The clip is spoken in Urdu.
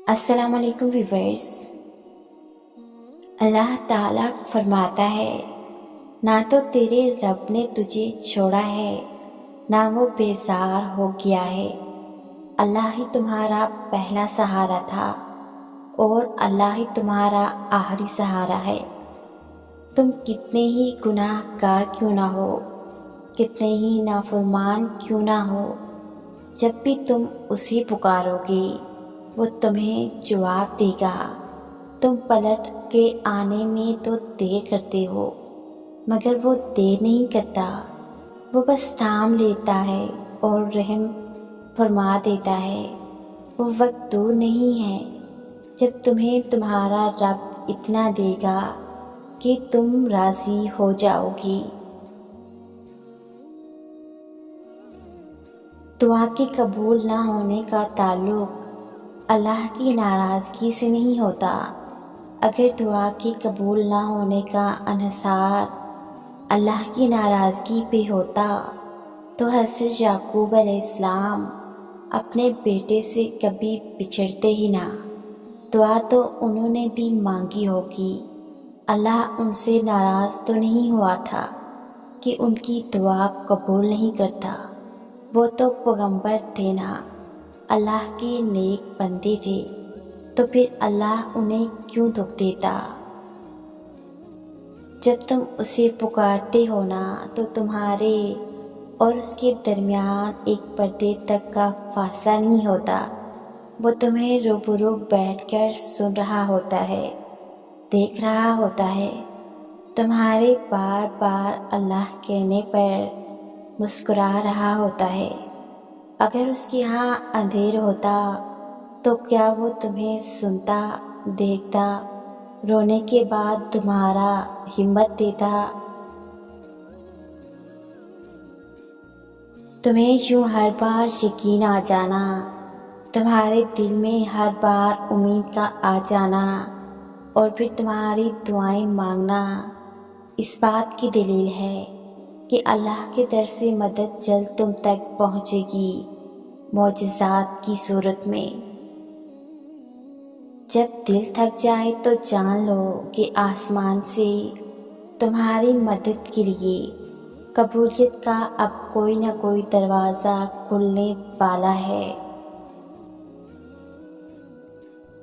السلام علیکم ویورز۔ اللہ تعالیٰ فرماتا ہے، نہ تو تیرے رب نے تجھے چھوڑا ہے نہ وہ بیزار ہو گیا ہے۔ اللہ ہی تمہارا پہلا سہارا تھا اور اللہ ہی تمہارا آخری سہارا ہے۔ تم کتنے ہی گناہ گار کیوں نہ ہو، کتنے ہی نافرمان کیوں نہ ہو، جب بھی تم اسے پکارو گے وہ تمہیں جواب دے گا۔ تم پلٹ کے آنے میں تو دیر کرتے ہو مگر وہ دیر نہیں کرتا، وہ بس تھام لیتا ہے اور رحم فرما دیتا ہے۔ وہ وقت دور نہیں ہے جب تمہیں تمہارا رب اتنا دے گا کہ تم راضی ہو جاؤ گی۔ دعا کے قبول نہ ہونے کا تعلق اللہ کی ناراضگی سے نہیں ہوتا۔ اگر دعا کے قبول نہ ہونے کا انحصار اللہ کی ناراضگی پہ ہوتا تو حضرت یعقوب علیہ السلام اپنے بیٹے سے کبھی بچھڑتے ہی نہ۔ دعا تو انہوں نے بھی مانگی ہوگی، اللہ ان سے ناراض تو نہیں ہوا تھا کہ ان کی دعا قبول نہیں کرتا۔ وہ تو پیغمبر تھے نا، اللہ کے نیک بندے تھے، تو پھر اللہ انہیں کیوں دکھ دیتا؟ جب تم اسے پکارتے ہو نا تو تمہارے اور اس کے درمیان ایک پردے تک کا فاصلہ نہیں ہوتا۔ وہ تمہیں روبرو بیٹھ کر سن رہا ہوتا ہے، دیکھ رہا ہوتا ہے، تمہارے بار بار اللہ کہنے پر مسکرا رہا ہوتا ہے۔ اگر اس کے ہاں اندھیر ہوتا تو کیا وہ تمہیں سنتا، دیکھتا، رونے کے بعد تمہارا ہمت دیتا؟ تمہیں یوں ہر بار یقین آ جانا، تمہارے دل میں ہر بار امید کا آ جانا اور پھر تمہاری دعائیں مانگنا، اس بات کی دلیل ہے کہ اللہ کے در سے مدد جلد تم تک پہنچے گی، معجزات کی صورت میں۔ جب دل تھک جائے تو جان لو کہ آسمان سے تمہاری مدد کے لیے قبولیت کا اب کوئی نہ کوئی دروازہ کھلنے والا ہے۔